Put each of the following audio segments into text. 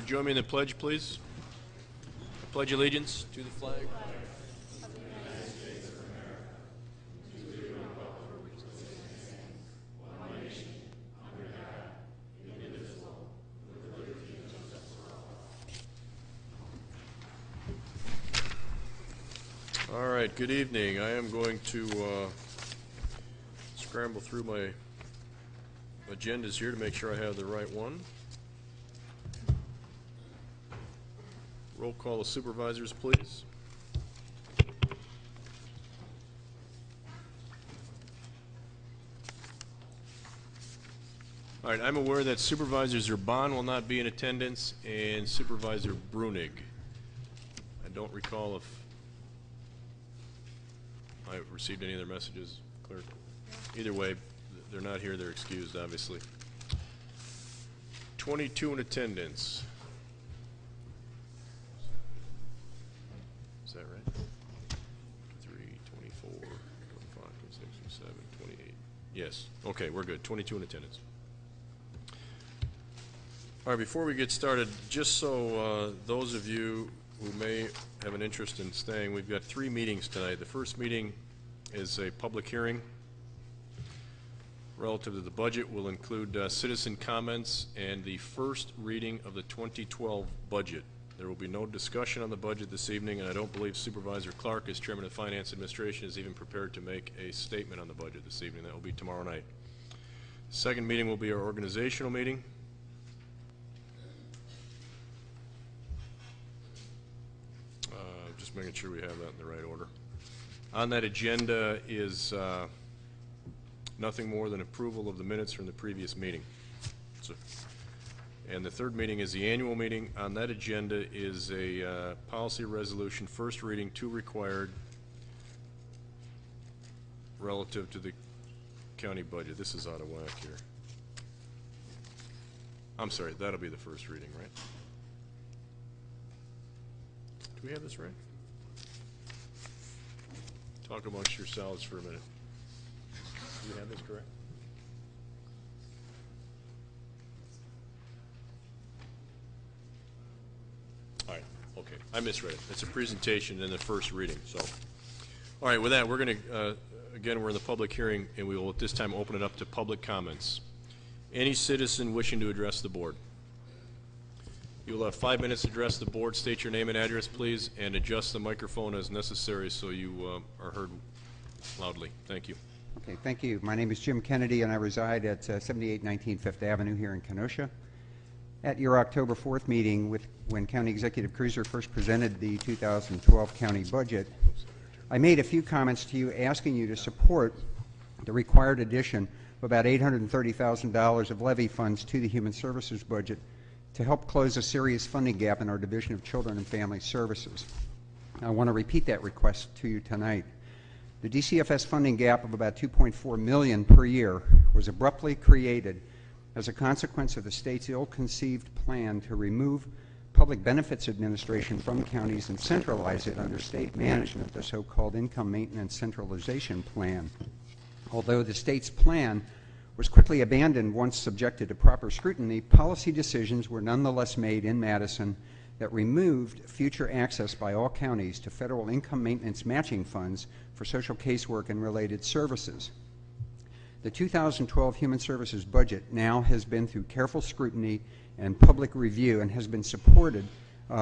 you join me in the pledge, please? I pledge allegiance to the flag. All right, good evening. I am going to scramble through my agendas here to make sure I have the right one. Roll call of supervisors, please. All right, I'm aware that Supervisor Zerban will not be in attendance and Supervisor Brunig. I don't recall if I received any other messages, clerk. Either way, they're not here, they're excused, obviously. 22 in attendance. Is that right? 3, 24, 25, 26, 27, 28. Yes, okay, we're good. 22 in attendance. All right, before we get started, just so those of you who may have an interest in staying, we've got 3 meetings tonight. The first meeting is a public hearing relative to the budget. Will include citizen comments and the first reading of the 2012 budget. There will be no discussion on the budget this evening, and I don't believe Supervisor Clark, as Chairman of Finance Administration, is even prepared to make a statement on the budget this evening. That will be tomorrow night. Second meeting will be our organizational meeting. Just making sure we have that in the right order. On that agenda is nothing more than approval of the minutes from the previous meeting. And the third meeting is the annual meeting. On that agenda is a policy resolution, first reading, 2 required, relative to the county budget. This is out of whack here. I'm sorry, that'll be the first reading, right? Do we have this right? Talk amongst yourselves for a minute. Do you have this correct? All right, okay. I misread it. It's a presentation and the first reading. So, all right, with that, we're going to, again, we're in the public hearing, and we will at this time open it up to public comments. Any citizen wishing to address the board. You will have 5 minutes to address the board. State your name and address, please, and adjust the microphone as necessary so you are heard loudly. Thank you. Okay, thank you. My name is Jim Kennedy, and I reside at 7819 Fifth Avenue here in Kenosha. At your October 4th meeting, when County Executive Cruiser first presented the 2012 county budget, I made a few comments to you asking you to support the required addition of about $830,000 of levy funds to the Human Services budget to help close a serious funding gap in our Division of Children and Family Services. I want to repeat that request to you tonight. The DCFS funding gap of about $2.4 million per year was abruptly created as a consequence of the state's ill-conceived plan to remove Public Benefits Administration from counties and centralize it under state management, the so-called Income Maintenance Centralization Plan. Although the state's plan was quickly abandoned once subjected to proper scrutiny, policy decisions were nonetheless made in Madison that removed future access by all counties to federal income maintenance matching funds for social casework and related services. The 2012 Human Services budget now has been through careful scrutiny and public review and has been supported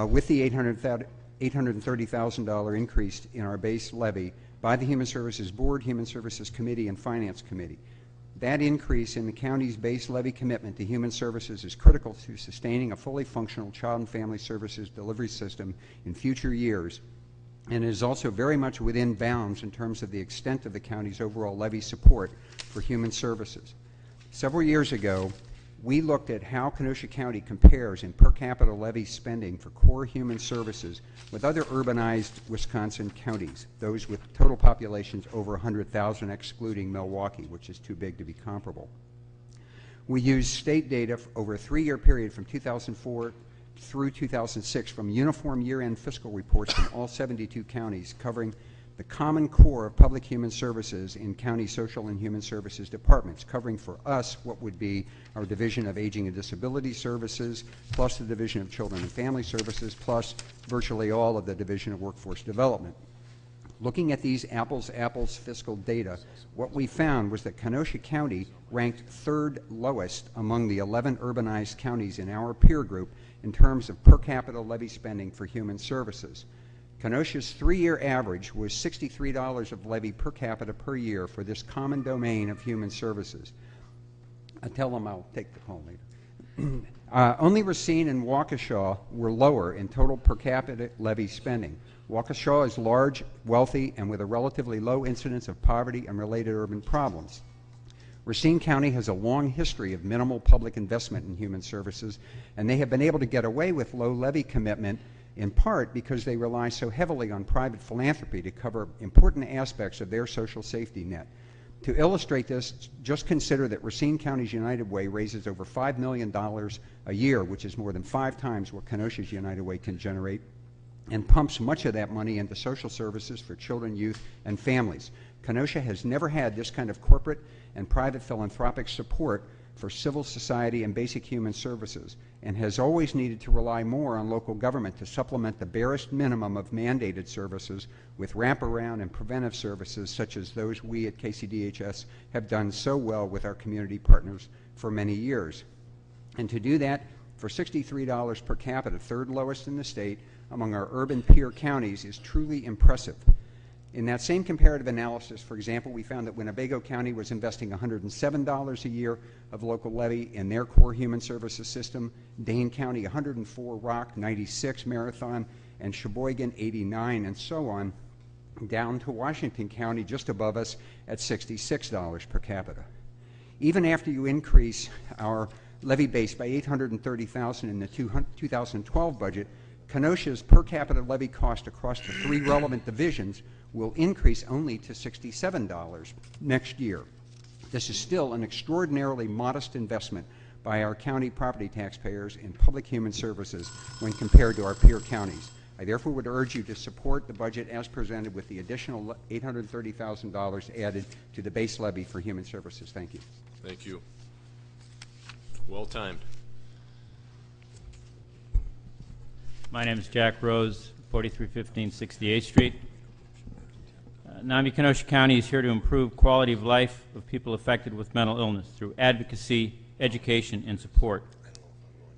with the $830,000 increase in our base levy by the Human Services Board, Human Services Committee, and Finance Committee. That increase in the county's base levy commitment to human services is critical to sustaining a fully functional child and family services delivery system in future years, and is also very much within bounds in terms of the extent of the county's overall levy support for human services. Several years ago, we looked at how Kenosha County compares in per capita levy spending for core human services with other urbanized Wisconsin counties, those with total populations over 100,000, excluding Milwaukee, which is too big to be comparable. We used state data over a 3-year period from 2004 through 2006 from uniform year-end fiscal reports from all 72 counties covering the common core of public human services in county social and human services departments, covering for us what would be our Division of Aging and Disability Services, plus the Division of Children and Family Services, plus virtually all of the Division of Workforce Development. Looking at these apples-apples fiscal data, what we found was that Kenosha County ranked third lowest among the 11 urbanized counties in our peer group in terms of per capita levy spending for human services. Kenosha's 3-year average was $63 of levy per capita per year for this common domain of human services. I tell them I'll take the call later. Only Racine and Waukesha were lower in total per capita levy spending. Waukesha is large, wealthy, and with a relatively low incidence of poverty and related urban problems. Racine County has a long history of minimal public investment in human services, and they have been able to get away with low levy commitment in part because they rely so heavily on private philanthropy to cover important aspects of their social safety net. To illustrate this, just consider that Racine County's United Way raises over $5 million a year, which is more than 5 times what Kenosha's United Way can generate, and pumps much of that money into social services for children, youth, and families. Kenosha has never had this kind of corporate and private philanthropic support for civil society and basic human services, and has always needed to rely more on local government to supplement the barest minimum of mandated services with wraparound and preventive services such as those we at KCDHS have done so well with our community partners for many years. And to do that for $63 per capita, third lowest in the state among our urban peer counties, is truly impressive. In that same comparative analysis, for example, we found that Winnebago County was investing $107 a year of local levy in their core human services system, Dane County $104, Rock $96, Marathon, and Sheboygan $89, and so on, down to Washington County just above us at $66 per capita. Even after you increase our levy base by $830,000 in the 2012 budget, Kenosha's per capita levy cost across the 3 relevant divisions will increase only to $67 next year. This is still an extraordinarily modest investment by our county property taxpayers in public human services when compared to our peer counties. I therefore would urge you to support the budget as presented with the additional $830,000 added to the base levy for human services. Thank you. Thank you. Well timed. My name is Jack Rose, 4315 68th Street. Kenosha County is here to improve quality of life of people affected with mental illness through advocacy, education, and support.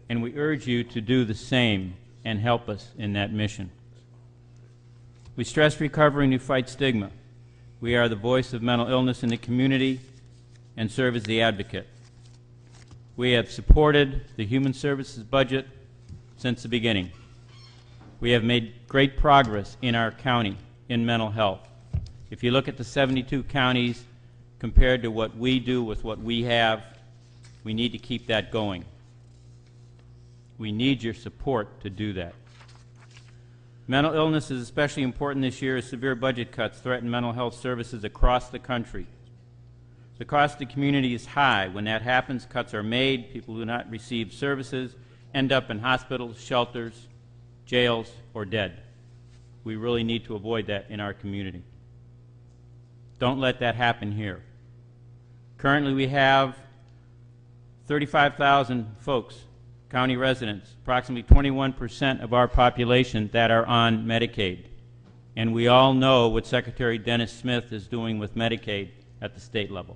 And we urge you to do the same and help us in that mission. We stress recovering to fight stigma. We are the voice of mental illness in the community and serve as the advocate. We have supported the human services budget since the beginning. We have made great progress in our county in mental health. If you look at the 72 counties compared to what we do with what we have, we need to keep that going. We need your support to do that. Mental illness is especially important this year as severe budget cuts threaten mental health services across the country. The cost to the community is high. When that happens, cuts are made, people who do not receive services end up in hospitals, shelters, jails, or dead. We really need to avoid that in our community. Don't let that happen here. Currently we have 35,000 folks, county residents, approximately 21% of our population that are on Medicaid. And we all know what Secretary Dennis Smith is doing with Medicaid at the state level.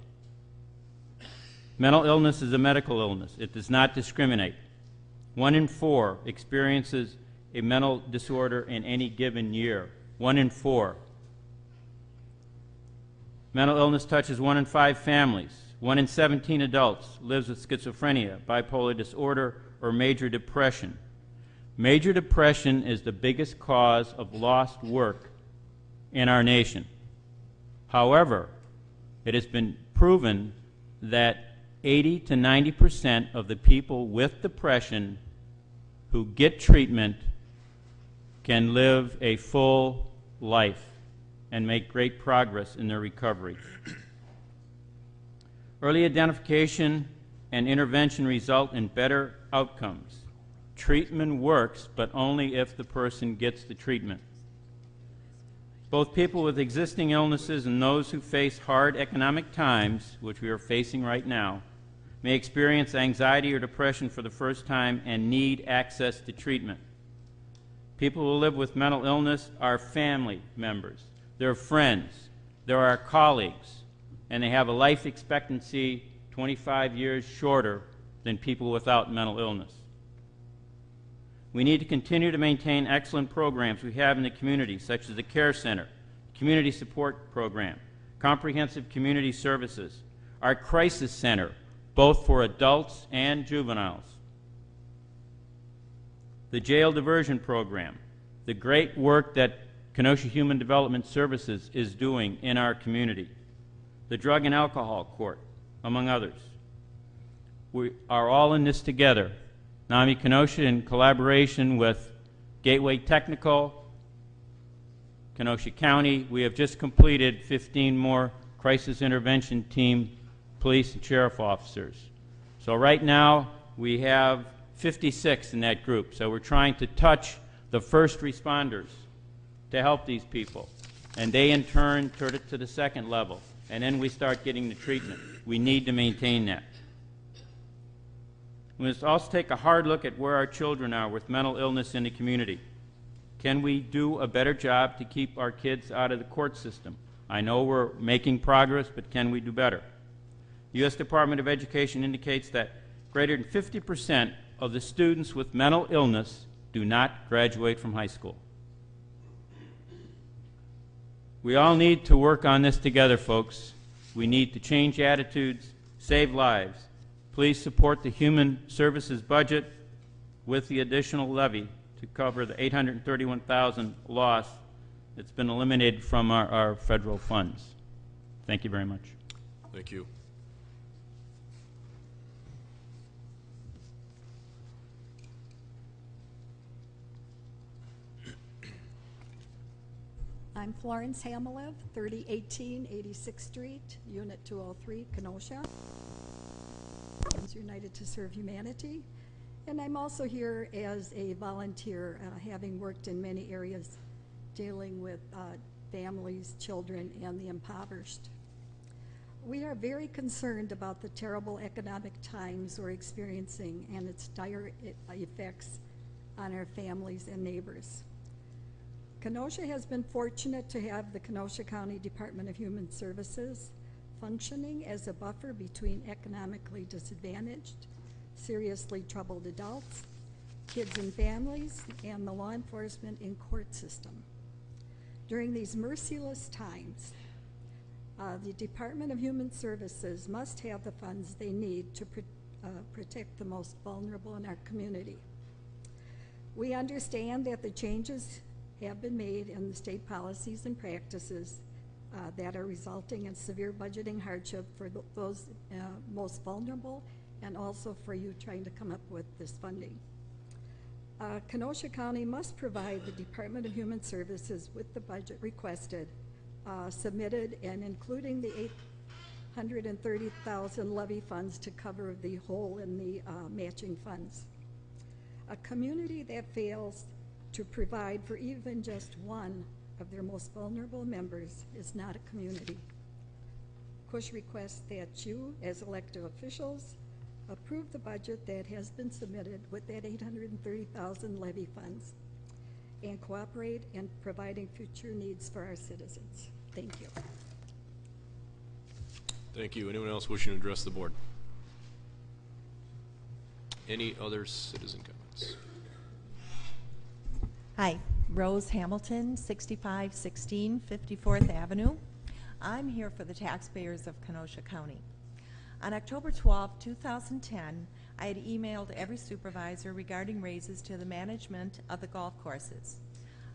Mental illness is a medical illness. It does not discriminate. 1 in 4 experiences a mental disorder in any given year. 1 in 4. Mental illness touches 1 in 5 families. 1 in 17 adults lives with schizophrenia, bipolar disorder, or major depression. Major depression is the biggest cause of lost work in our nation. However, it has been proven that 80 to 90% of the people with depression who get treatment can live a full life and make great progress in their recovery. Early identification and intervention result in better outcomes. Treatment works, but only if the person gets the treatment. Both people with existing illnesses and those who face hard economic times, which we are facing right now, may experience anxiety or depression for the first time and need access to treatment. People who live with mental illness are family members, they're friends, they're our colleagues, and they have a life expectancy 25 years shorter than people without mental illness. We need to continue to maintain excellent programs we have in the community, such as the Care Center, Community Support Program, Comprehensive Community Services, our Crisis Center, both for adults and juveniles, the Jail Diversion Program, the great work that Kenosha Human Development Services is doing in our community, the Drug and Alcohol Court, among others. We are all in this together. NAMI Kenosha, in collaboration with Gateway Technical, Kenosha County, we have just completed 15 more crisis intervention team police and sheriff officers. So right now we have 56 in that group. So we're trying to touch the first responders to help these people. And they in turn turn it to the second level. And then we start getting the treatment. We need to maintain that. We must also take a hard look at where our children are with mental illness in the community. Can we do a better job to keep our kids out of the court system? I know we're making progress, but can we do better? The U.S. Department of Education indicates that greater than 50% of the students with mental illness do not graduate from high school. We all need to work on this together, folks. We need to change attitudes, save lives. Please support the Human Services budget with the additional levy to cover the $831,000 loss that's been eliminated from our federal funds. Thank you very much. Thank you. I'm Florence Hamilev, 3018 86th Street, Unit 203, Kenosha. Friends United to Serve Humanity. And I'm also here as a volunteer, having worked in many areas dealing with families, children, and the impoverished. We are very concerned about the terrible economic times we're experiencing and its dire effects on our families and neighbors. Kenosha has been fortunate to have the Kenosha County Department of Human Services functioning as a buffer between economically disadvantaged, seriously troubled adults, kids and families, and the law enforcement and court system. During these merciless times, the Department of Human Services must have the funds they need to protect the most vulnerable in our community. We understand that the changes have been made in the state policies and practices that are resulting in severe budgeting hardship for those most vulnerable, and also for you trying to come up with this funding. Kenosha County must provide the Department of Human Services with the budget requested, submitted, and including the $830,000 levy funds to cover the hole in the matching funds. A community that fails to provide for even just one of their most vulnerable members is not a community. KUSH requests that you, as elected officials, approve the budget that has been submitted with that $830,000 levy funds and cooperate in providing future needs for our citizens. Thank you. Thank you. Anyone else wishing to address the board? Any other citizen comments? Hi, Rose Hamilton, 6516 54th Avenue. I'm here for the taxpayers of Kenosha County. On October 12, 2010, I had emailed every supervisor regarding raises to the management of the golf courses.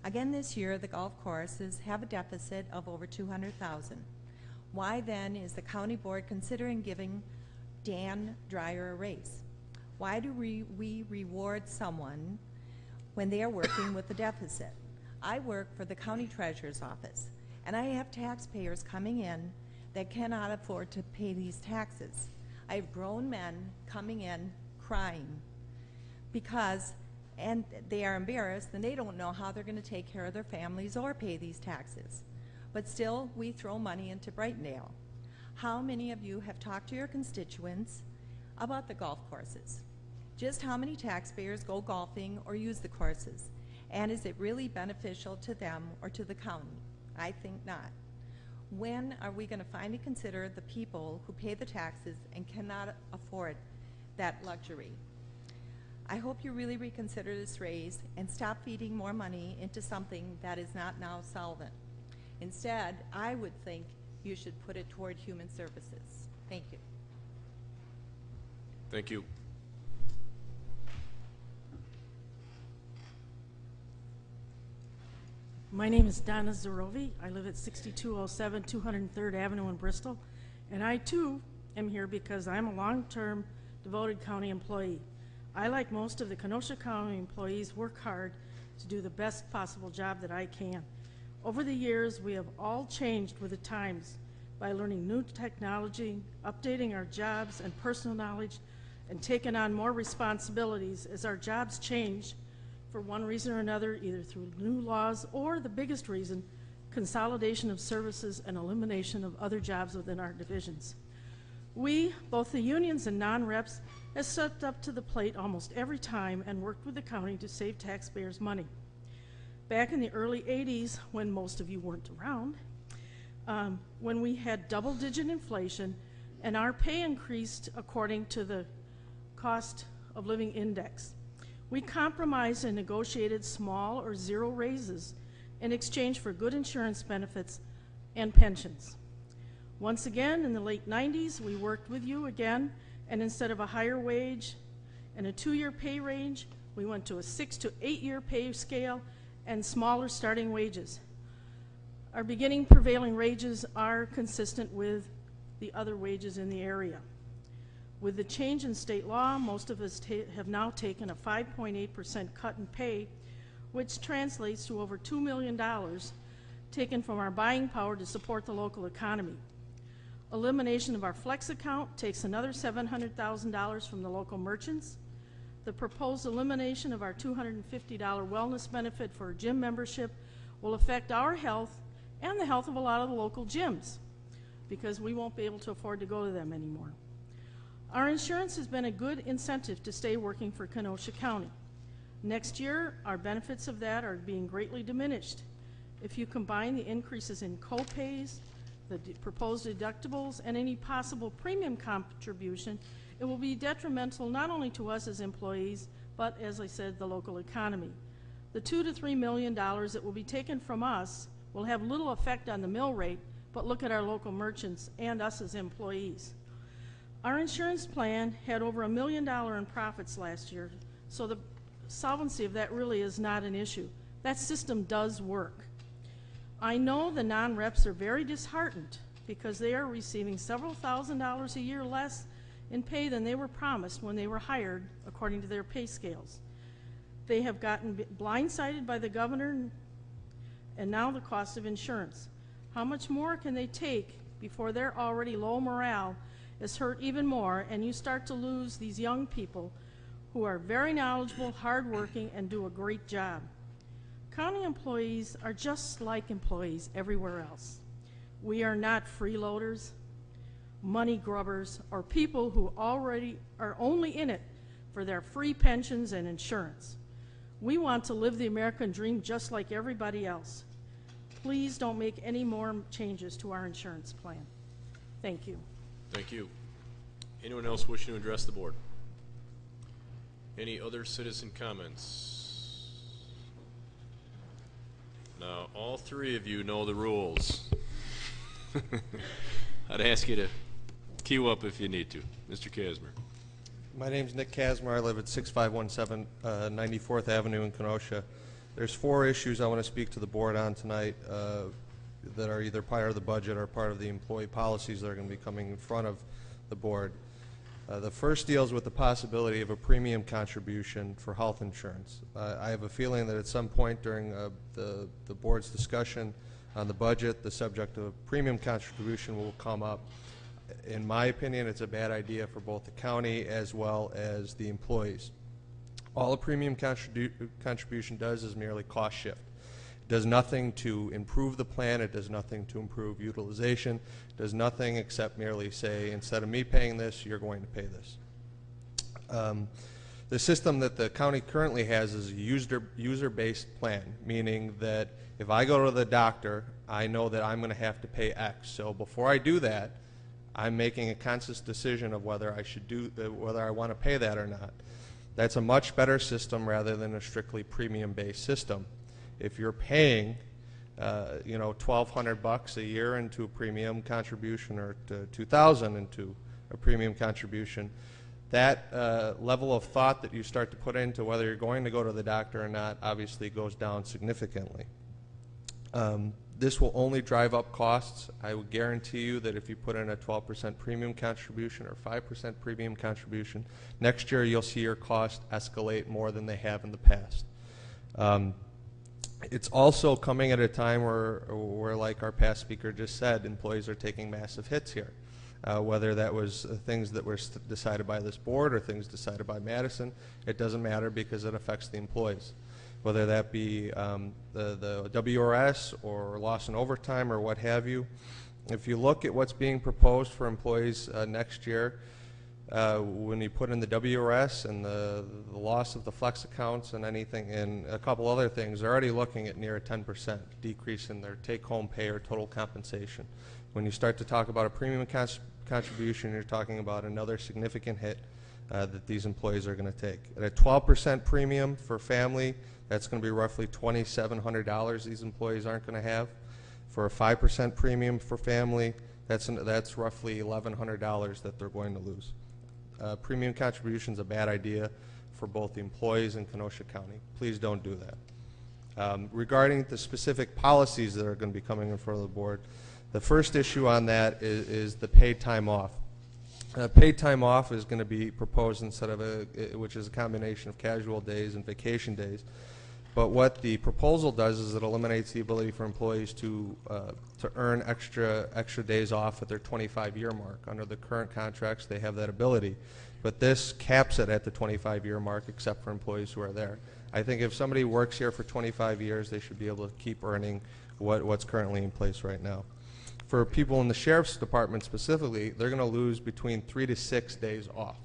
Again this year, the golf courses have a deficit of over $200,000. Why then is the county board considering giving Dan Dreyer a raise? Why do we reward someone when they are working with the deficit? I work for the county treasurer's office, and I have taxpayers coming in that cannot afford to pay these taxes. I have grown men coming in crying because and they are embarrassed and they don't know how they're going to take care of their families or pay these taxes. But still, we throw money into Brightondale. How many of you have talked to your constituents about the golf courses? Just how many taxpayers go golfing or use the courses? And is it really beneficial to them or to the county? I think not. When are we going to finally consider the people who pay the taxes and cannot afford that luxury? I hope you really reconsider this raise and stop feeding more money into something that is not now solvent. Instead, I would think you should put it toward human services. Thank you. Thank you. My name is Donna Zarovi. I live at 6207 203rd Avenue in Bristol, and I too am here because I'm a long-term devoted county employee. I, like most of the Kenosha County employees, work hard to do the best possible job that I can. Over the years, we have all changed with the times by learning new technology, updating our jobs and personal knowledge, and taking on more responsibilities as our jobs change for one reason or another, either through new laws or, the biggest reason, consolidation of services and elimination of other jobs within our divisions. We, both the unions and non-reps, have stepped up to the plate almost every time and worked with the county to save taxpayers money. Back in the early 80s, when most of you weren't around, when we had double-digit inflation and our pay increased according to the cost of living index, we compromised and negotiated small or zero raises in exchange for good insurance benefits and pensions. Once again, in the late 90s, we worked with you again, and instead of a higher wage and a 2-year pay range, we went to a 6 to 8 year pay scale and smaller starting wages. Our beginning prevailing wages are consistent with the other wages in the area. With the change in state law, most of us have now taken a 5.8% cut in pay, which translates to over $2 million taken from our buying power to support the local economy. Elimination of our flex account takes another $700,000 from the local merchants. The proposed elimination of our $250 wellness benefit for gym membership will affect our health and the health of a lot of the local gyms, because we won't be able to afford to go to them anymore. Our insurance has been a good incentive to stay working for Kenosha County. Next year, our benefits of that are being greatly diminished. If you combine the increases in co-pays, the proposed deductibles, and any possible premium contribution, it will be detrimental not only to us as employees, but, as I said, the local economy. The $2 to $3 million that will be taken from us will have little effect on the mill rate, but look at our local merchants and us as employees. Our insurance plan had over $1 million in profits last year, so the solvency of that really is not an issue. That system does work. I know the non-reps are very disheartened because they are receiving several $1,000s a year less in pay than they were promised when they were hired according to their pay scales. They have gotten blindsided by the governor and now the cost of insurance. How much more can they take before their already low morale is hurt even more and you start to lose these young people who are very knowledgeable, hardworking, and do a great job? County employees are just like employees everywhere else. We are not freeloaders, money grubbers, or people who already are only in it for their free pensions and insurance. We want to live the American dream just like everybody else. Please don't make any more changes to our insurance plan. Thank you. Thank you. Anyone else wishing to address the board? Any other citizen comments? Now, all three of you know the rules. I'd ask you to queue up if you need to. Mr. Kasmer. My name's Nick Kasmer. I live at 6517 94th Avenue in Kenosha. There's 4 issues I want to speak to the board on tonight that are either part of the budget or part of the employee policies that are going to be coming in front of the board. The first deals with the possibility of a premium contribution for health insurance. I have a feeling that at some point during the board's discussion on the budget, the subject of premium contribution will come up. In my opinion, it's a bad idea for both the county as well as the employees. All a premium contribution does is merely cost shift. It does nothing to improve the plan. It does nothing to improve utilization. It does nothing except merely say, instead of me paying this, you're going to pay this. The system that the county currently has is a user-based plan, meaning that if I go to the doctor, I know that I'm going to have to pay X. So before I do that, I'm making a conscious decision of whether I should whether I want to pay that or not. That's a much better system rather than a strictly premium-based system. If you're paying, you know, $1,200 a year into a premium contribution, or $2,000 into a premium contribution, that level of thought that you start to put into whether you're going to go to the doctor or not obviously goes down significantly. This will only drive up costs. I would guarantee you that if you put in a 12% premium contribution or 5% premium contribution, next year you'll see your costs escalate more than they have in the past. It's also coming at a time where, like our past speaker just said, employees are taking massive hits here. Whether that was things that were decided by this board or things decided by Madison, it doesn't matter because it affects the employees. Whether that be the WRS or loss in overtime or what have you. If you look at what's being proposed for employees next year, when you put in the WRS and the loss of the flex accounts and anything and a couple other things, they're already looking at near a 10% decrease in their take-home pay or total compensation. When you start to talk about a premium contribution, you're talking about another significant hit that these employees are going to take. At a 12% premium for family, that's going to be roughly $2,700 these employees aren't going to have. For a 5% premium for family, that's roughly $1,100 that they're going to lose. Premium contribution is a bad idea for both the employees in Kenosha County. Please don't do that. Regarding the specific policies that are going to be coming in front of the board, the first issue on that is the paid time off. Paid time off is going to be proposed instead of which is a combination of casual days and vacation days. But what the proposal does is it eliminates the ability for employees to earn extra days off at their 25-year mark. Under the current contracts, they have that ability. But this caps it at the 25-year mark, except for employees who are there. I think if somebody works here for 25 years, they should be able to keep earning what's currently in place right now. For people in the Sheriff's Department specifically, they're going to lose between 3 to 6 days off.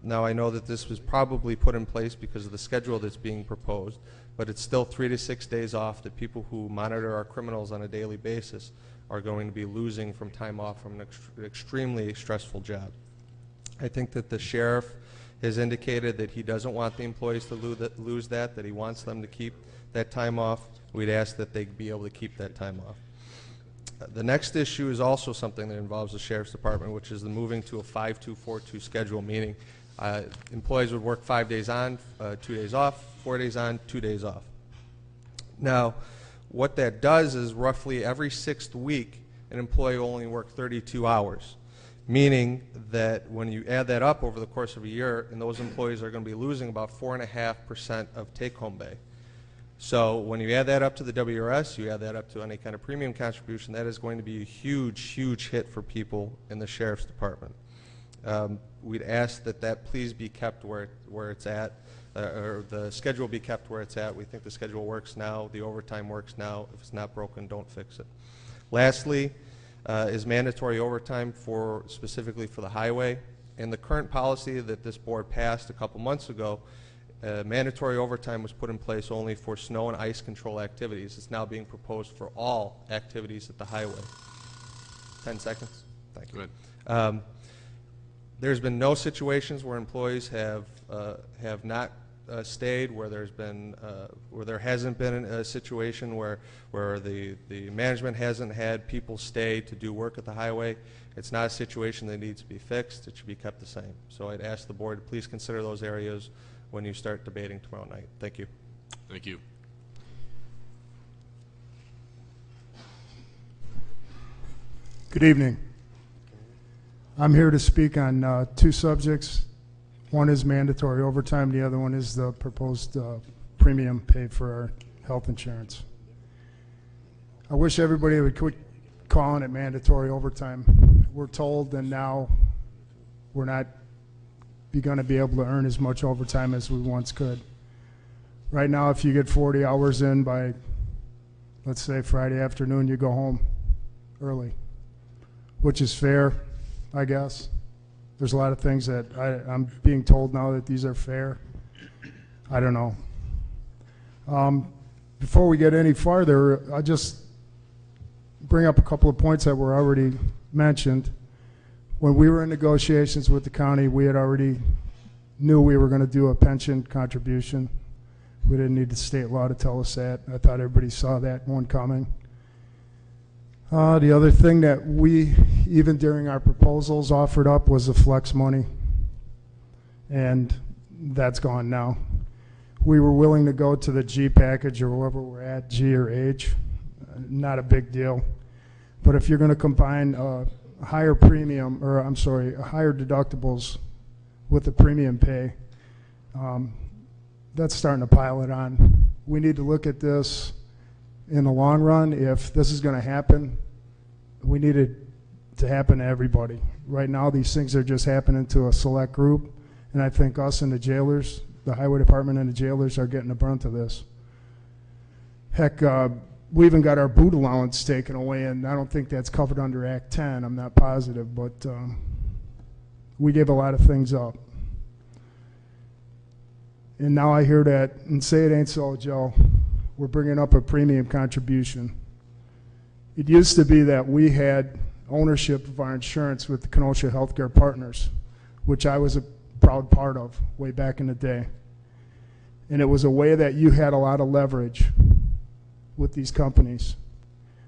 Now I know that this was probably put in place because of the schedule that's being proposed, but it's still 3 to 6 days off that people who monitor our criminals on a daily basis are going to be losing from time off from an extremely stressful job. I think that the sheriff has indicated that he doesn't want the employees to lose that he wants them to keep that time off. We'd ask that they be able to keep that time off. The next issue is also something that involves the Sheriff's Department, which is the moving to a 5-2-4-2 schedule, meaning employees would work 5 days on, 2 days off, 4 days on, 2 days off. Now, what that does is roughly every 6th week, an employee will only work 32 hours, meaning that when you add that up over the course of a year, and those employees are going to be losing about 4.5% of take-home pay. So when you add that up to the WRS, you add that up to any kind of premium contribution, that is going to be a huge, huge hit for people in the Sheriff's Department. We'd ask that please be kept where it's at, or the schedule be kept where it's at. We think the schedule works now, the overtime works now. If it's not broken, don't fix it. Lastly, is mandatory overtime specifically for the highway. In the current policy that this board passed a couple months ago, mandatory overtime was put in place only for snow and ice control activities. It's now being proposed for all activities at the highway. 10 seconds? Thank you. Go ahead. There's been no situations where employees have not stayed, where there hasn't been a situation where the management hasn't had people stay to do work at the highway. It's not a situation that needs to be fixed. It should be kept the same. So I'd ask the board to please consider those areas when you start debating tomorrow night. Thank you. Thank you. Good evening. I'm here to speak on 2 subjects. One is mandatory overtime. The other one is the proposed premium paid for our health insurance. I wish everybody would quit calling it mandatory overtime. We're told, and now we're not going to be able to earn as much overtime as we once could. Right now, if you get 40 hours in by, let's say, Friday afternoon, you go home early, which is fair, I guess. There's a lot of things that I'm being told now that these are fair. I don't know. Before we get any farther, I'll just bring up a couple of points that were already mentioned. When we were in negotiations with the county, we had already knew we were going to do a pension contribution. We didn't need the state law to tell us that. I thought everybody saw that one coming. The other thing that we, even during our proposals, offered up was the flex money, and that's gone now. We were willing to go to the G package or wherever we're at, G or H, not a big deal. But if you're going to combine higher premium, or I'm sorry, higher deductibles with the premium pay, that's starting to pile it on. We need to look at this in the long run. If this is going to happen, we need it to happen to everybody. Right now, these things are just happening to a select group, and I think us and the jailers, the highway department and the jailers, are getting the brunt of this. Heck, we even got our boot allowance taken away, and I don't think that's covered under Act 10. I'm not positive, but we gave a lot of things up. And now I hear that, and say it ain't so, Joe, we're bringing up a premium contribution. It used to be that we had ownership of our insurance with the Kenosha Healthcare Partners, which I was a proud part of way back in the day. And it was a way that you had a lot of leverage with these companies.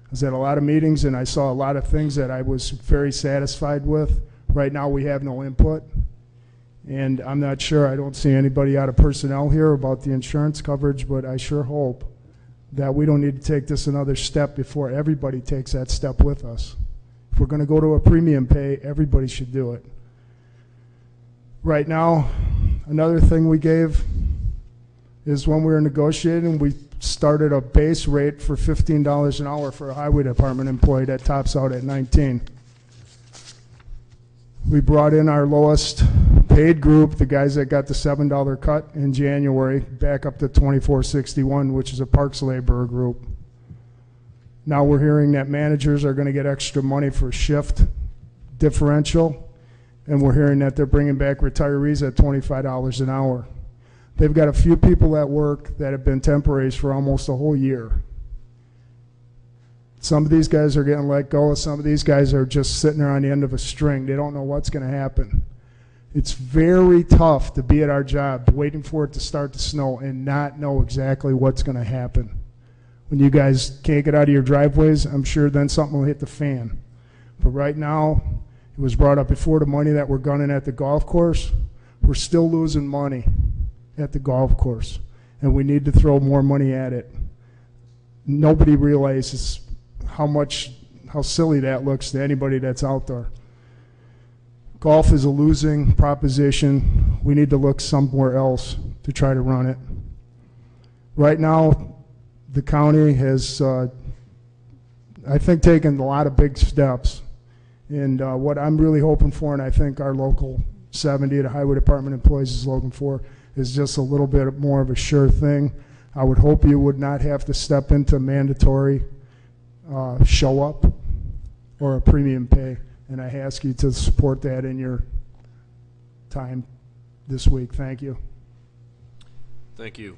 I was at a lot of meetings and I saw a lot of things that I was very satisfied with. Right now we have no input. And I'm not sure, I don't see anybody out of personnel here about the insurance coverage, but I sure hope that we don't need to take this another step before everybody takes that step with us. If we're going to go to a premium pay, everybody should do it. Right now, another thing we gave is when we were negotiating, we started a base rate for $15 an hour for a highway department employee that tops out at $19. We brought in our lowest paid group, the guys that got the $7 cut in January, back up to $24.61, which is a parks laborer group. Now we're hearing that managers are going to get extra money for shift differential, and we're hearing that they're bringing back retirees at $25 an hour. They've got a few people at work that have been temporaries for almost a whole year. Some of these guys are getting let go. Some of these guys are just sitting there on the end of a string. They don't know what's going to happen. It's very tough to be at our job waiting for it to start to snow and not know exactly what's going to happen. When you guys can't get out of your driveways, I'm sure then something will hit the fan. But right now, it was brought up before, the money that we're gunning at the golf course, we're still losing money at the golf course, and we need to throw more money at it. Nobody realizes how silly that looks to anybody that's out there. Golf is a losing proposition. We need to look somewhere else to try to run it. Right now, the county has, I think, taken a lot of big steps. And what I'm really hoping for, and I think our local 70, the highway department employees, is looking for, is just a little bit more of a sure thing. I would hope you would not have to step into mandatory show up or a premium pay, and I ask you to support that in your time this week. Thank you. Thank you.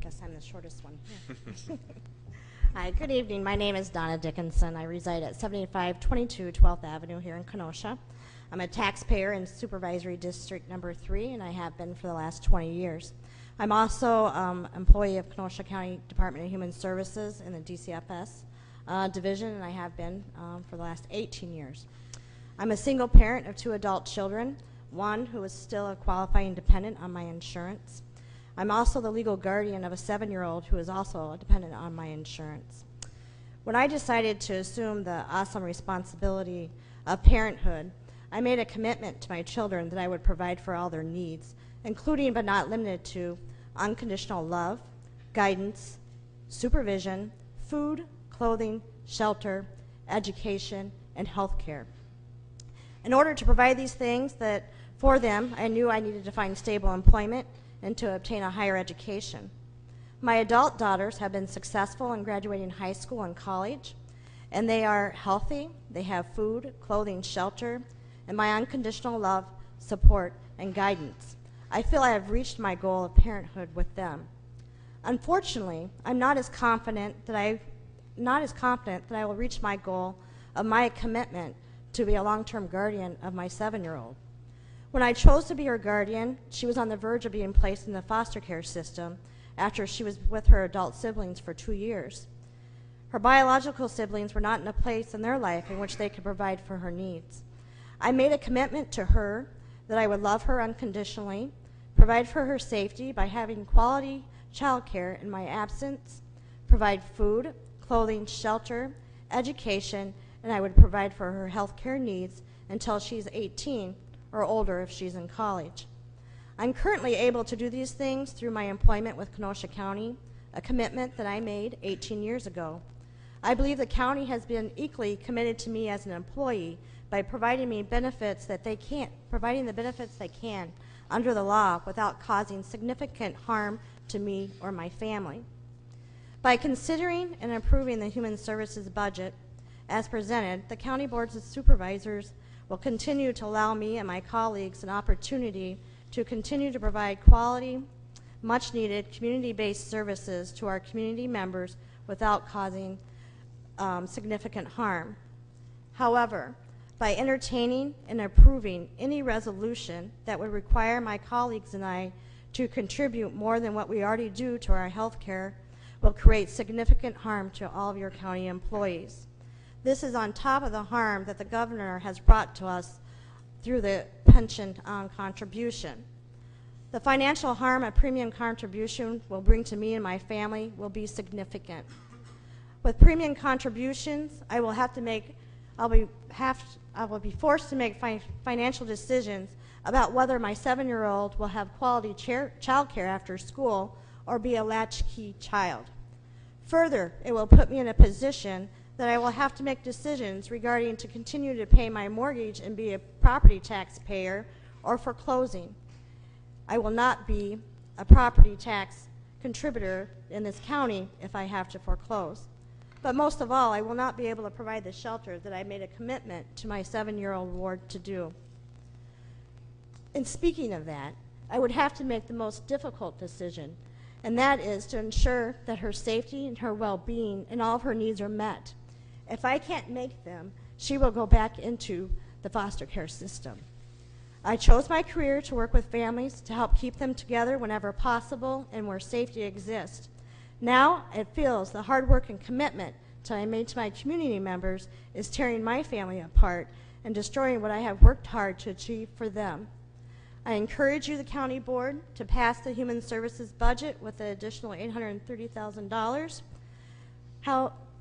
Guess I'm the shortest one. Hi, good evening. My name is Donna Dickinson. I reside at 7522 12th Avenue here in Kenosha. I'm a taxpayer in Supervisory District Number 3, and I have been for the last 20 years. I'm also employee of Kenosha County Department of Human Services in the DCFS division, and I have been for the last 18 years. I'm a single parent of 2 adult children, one who is still a qualifying dependent on my insurance. I'm also the legal guardian of a 7-year-old who is also a dependent on my insurance. When I decided to assume the awesome responsibility of parenthood, I made a commitment to my children that I would provide for all their needs, including but not limited to unconditional love, guidance, supervision, food, clothing, shelter, education, and health care. In order to provide these things for them, I knew I needed to find stable employment and to obtain a higher education. My adult daughters have been successful in graduating high school and college, and they are healthy, they have food, clothing, shelter, and my unconditional love, support, and guidance. I feel I have reached my goal of parenthood with them. Unfortunately, I'm not as confident that I will reach my goal of my commitment to be a long-term guardian of my 7-year-old. When I chose to be her guardian, she was on the verge of being placed in the foster care system after she was with her adult siblings for 2 years. Her biological siblings were not in a place in their life in which they could provide for her needs. I made a commitment to her that I would love her unconditionally, provide for her safety by having quality child care in my absence, provide food, clothing, shelter, education, and I would provide for her health care needs until she's 18 or older if she's in college. I'm currently able to do these things through my employment with Kenosha County, a commitment that I made 18 years ago. I believe the county has been equally committed to me as an employee by providing the benefits they can under the law without causing significant harm to me or my family. By considering and approving the Human Services budget as presented, the County Boards of Supervisors will continue to allow me and my colleagues an opportunity to continue to provide quality, much-needed, community-based services to our community members without causing significant harm. However, by entertaining and approving any resolution that would require my colleagues and I to contribute more than what we already do to our health care will create significant harm to all of your county employees. This is on top of the harm that the governor has brought to us through the pension contribution. The financial harm a premium contribution will bring to me and my family will be significant. With premium contributions, I will be forced to make financial decisions about whether my 7-year-old will have quality child care after school or be a latchkey child. Further, it will put me in a position that I will have to make decisions regarding to continue to pay my mortgage and be a property tax payer or foreclosing. I will not be a property tax contributor in this county if I have to foreclose. But most of all, I will not be able to provide the shelter that I made a commitment to my 7-year-old ward to do. And speaking of that, I would have to make the most difficult decision, and that is to ensure that her safety and her well-being and all of her needs are met. If I can't make them, she will go back into the foster care system. I chose my career to work with families to help keep them together whenever possible and where safety exists. Now it feels the hard work and commitment that I made to my community members is tearing my family apart and destroying what I have worked hard to achieve for them. I encourage you, the county board, to pass the human services budget with an additional $830,000.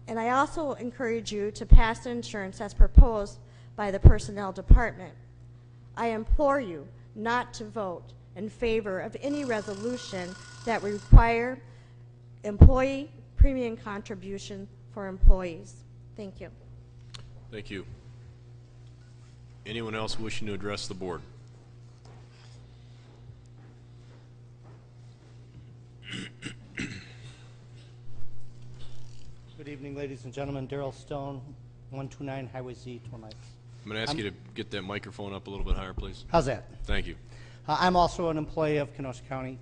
And I also encourage you to pass the insurance as proposed by the personnel department. I implore you not to vote in favor of any resolution that require employee premium contribution for employees. Thank you. Thank you. Anyone else wishing to address the board? Good evening, ladies and gentlemen. Darrell Stone, 129 Highway Z, Tormite. I'm going to ask you to get that microphone up a little bit higher, please. How's that? Thank you. I'm also an employee of Kenosha County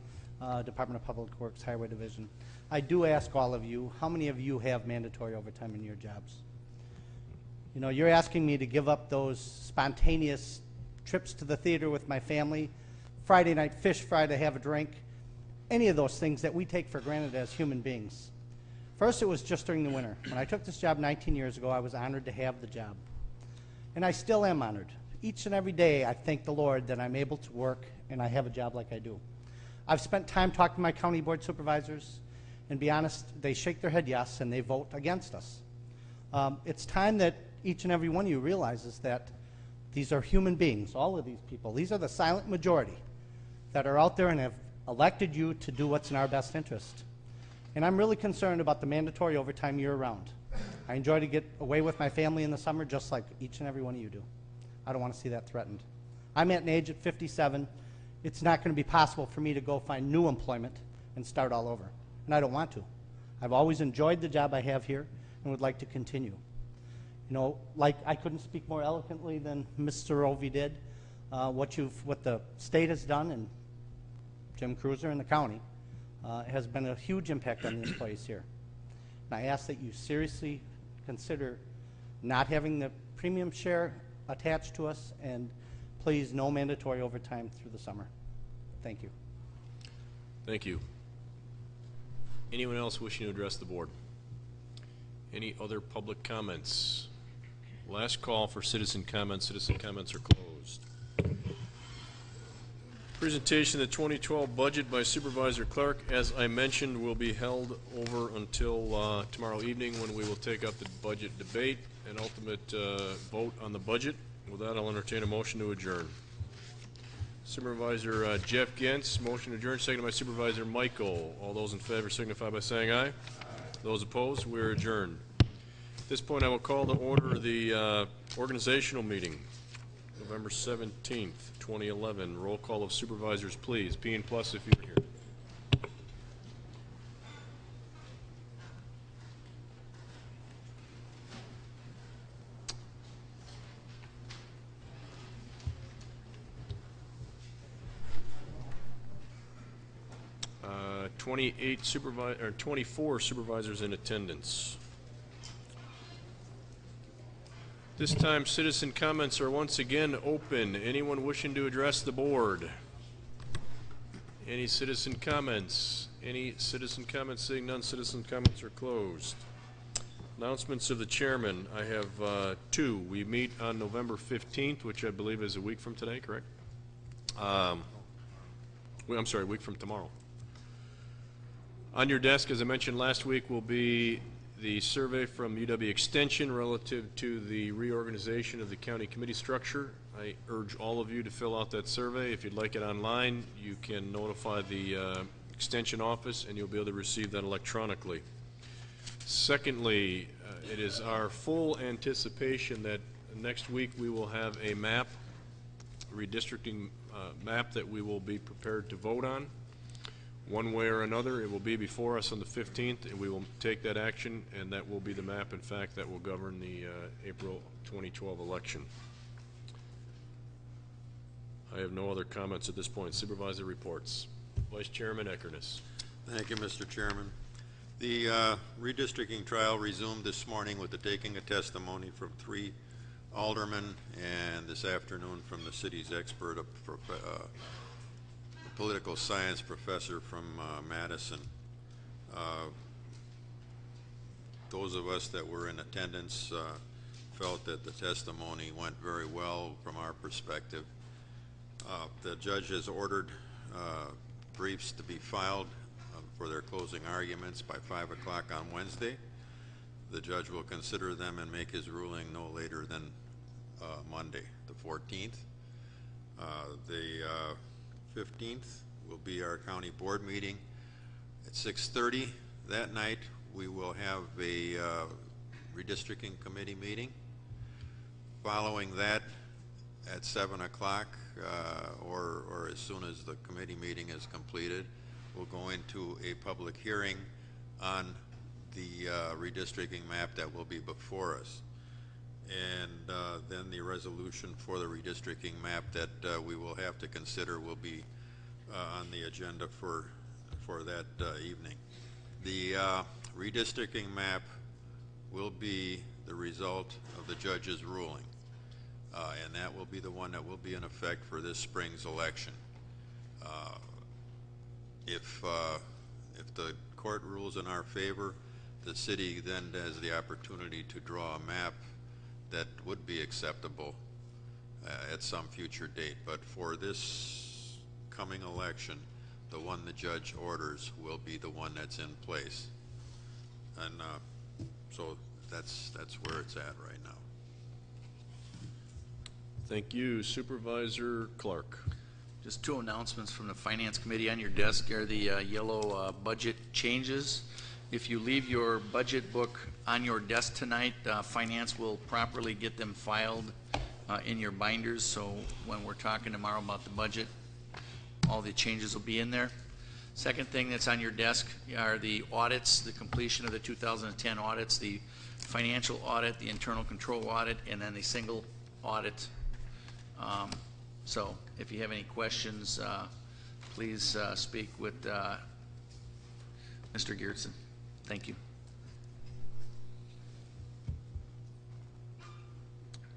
Department of Public Works Highway Division. I do ask all of you, how many of you have mandatory overtime in your jobs? You know, you're asking me to give up those spontaneous trips to the theater with my family, Friday night fish fry to have a drink, any of those things that we take for granted as human beings. First, it was just during the winter. When I took this job 19 years ago, I was honored to have the job. And I still am honored. Each and every day, I thank the Lord that I'm able to work and I have a job like I do. I've spent time talking to my county board supervisors, and be honest, they shake their head yes, and they vote against us. It's time that each and every one of you realizes that these are human beings, all of these people. These are the silent majority that are out there and have elected you to do what's in our best interest. And I'm really concerned about the mandatory overtime year-round. I enjoy to get away with my family in the summer just like each and every one of you do. I don't want to see that threatened. I'm at an age at 57. It's not going to be possible for me to go find new employment and start all over. And I don't want to. I've always enjoyed the job I have here and would like to continue. You know, like I couldn't speak more eloquently than Mr. Rovi did. What the state has done, and Jim Cruiser and the county, has been a huge impact on the employees here. And I ask that you seriously consider not having the premium share attached to us, and please no mandatory overtime through the summer. Thank you. Thank you. Anyone else wishing to address the board? Any other public comments? Last call for citizen comments. Citizen comments are closed. Presentation of the 2012 budget by Supervisor Clark, as I mentioned, will be held over until tomorrow evening, when we will take up the budget debate and ultimate vote on the budget. With that, I'll entertain a motion to adjourn. Supervisor Jeff Gentz, motion to adjourn, seconded by Supervisor Michael. All those in favor signify by saying aye. Aye. Those opposed, we are adjourned. At this point, I will call to order the organizational meeting, November 17th, 2011. Roll call of supervisors, please. P and plus if you're here. Uh, 24 supervisors in attendance. This time, citizen comments are once again open. Anyone wishing to address the board? Any citizen comments? Any citizen comments? Seeing none, citizen comments are closed. Announcements of the chairman. I have two. We meet on November 15th, which I believe is a week from today, correct? I'm sorry, a week from tomorrow. On your desk, as I mentioned last week, will be the survey from UW Extension relative to the reorganization of the county committee structure. I urge all of you to fill out that survey. If you'd like it online, you can notify the Extension office and you'll be able to receive that electronically. Secondly, it is our full anticipation that next week we will have a map, a redistricting map that we will be prepared to vote on. One way or another, it will be before us on the 15th, and we will take that action, and that will be the map, in fact, that will govern the April 2012 election. I have no other comments at this point. Supervisor reports. Vice Chairman Eckerness. Thank you, Mr. Chairman. The redistricting trial resumed this morning with the taking of testimony from 3 aldermen, and this afternoon from the city's expert, political science professor from Madison. Those of us that were in attendance felt that the testimony went very well from our perspective. The judge has ordered briefs to be filed for their closing arguments by 5 o'clock on Wednesday. The judge will consider them and make his ruling no later than Monday, the 14th. The 15th will be our county board meeting at 6:30. That night we will have a redistricting committee meeting. Following that, at 7 o'clock or as soon as the committee meeting is completed, we'll go into a public hearing on the redistricting map that will be before us. And then the resolution for the redistricting map that we will have to consider will be on the agenda for that evening. The redistricting map will be the result of the judge's ruling, and that will be the one that will be in effect for this spring's election. If the court rules in our favor, the city then has the opportunity to draw a map that would be acceptable at some future date. But for this coming election, the one the judge orders will be the one that's in place. And so that's where it's at right now. Thank you. Supervisor Clark. Just two announcements from the Finance Committee. On your desk are the yellow budget changes. If you leave your budget book on your desk tonight, Finance will properly get them filed in your binders, so when we're talking tomorrow about the budget, all the changes will be in there. Second thing that's on your desk are the audits, the completion of the 2010 audits, the financial audit, the internal control audit, and then the single audit. So if you have any questions, please speak with Mr. Geertsen. Thank you.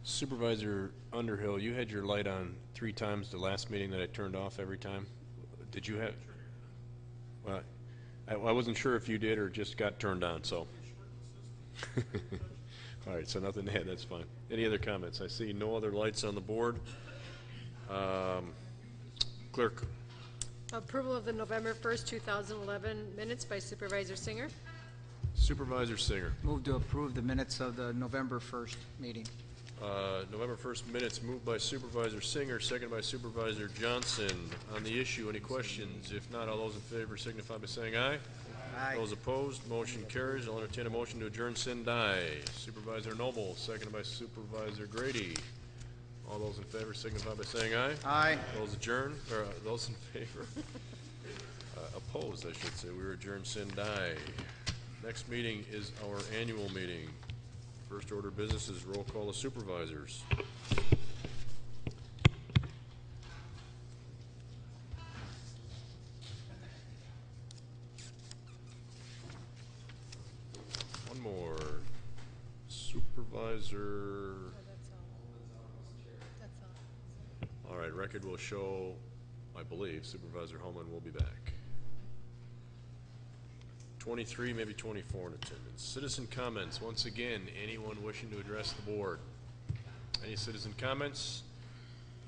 Supervisor Underhill, you had your light on 3 times the last meeting that I turned off every time. Did you have? Well, I wasn't sure if you did or just got turned on, so. All right, so nothing to add, that's fine. Any other comments? I see no other lights on the board. Clerk. Approval of the November 1st, 2011 minutes by Supervisor Singer. Supervisor Singer. Move to approve the minutes of the November 1st meeting. November 1st minutes moved by Supervisor Singer, second by Supervisor Johnson. On the issue, any questions? If not, all those in favor signify by saying aye. Aye. Those opposed, motion carries. I'll entertain a motion to adjourn sin die. Supervisor Noble, seconded by Supervisor Grady. All those in favor signify by saying aye. Aye. Those adjourned, or those in favor? Opposed, I should say. We're adjourned sin die. Next meeting is our annual meeting. First order of business is roll call of supervisors. One more. Supervisor. All right, record will show, I believe, Supervisor Holman will be back. 23, maybe 24 in attendance. Citizen comments. Once again, anyone wishing to address the board? Any citizen comments?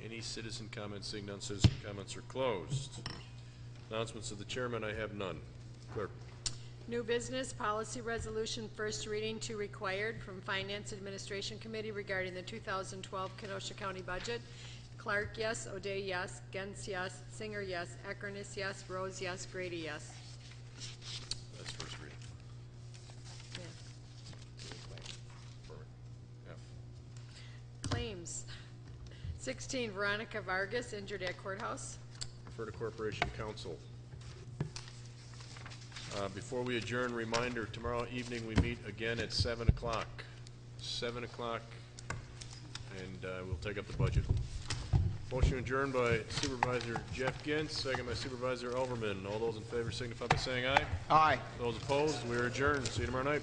Any citizen comments? Seeing none, citizen comments are closed. Announcements of the chairman, I have none. Clerk. New business, policy resolution, first reading to required from Finance Administration Committee regarding the 2012 Kenosha County budget. Clark, yes. O'Day, yes. Gens, yes. Singer, yes. Eckerness, yes. Rose, yes. Grady, yes. That's first reading. Perfect. F. Claims. 16, Veronica Vargas, injured at courthouse. Refer to Corporation Council. Before we adjourn, reminder, tomorrow evening we meet again at 7 o'clock. 7 o'clock, and we'll take up the budget. Motion adjourned by Supervisor Jeff Gintz, second by Supervisor Elverman. All those in favor signify by saying aye. Aye. Those opposed, we are adjourned. See you tomorrow night.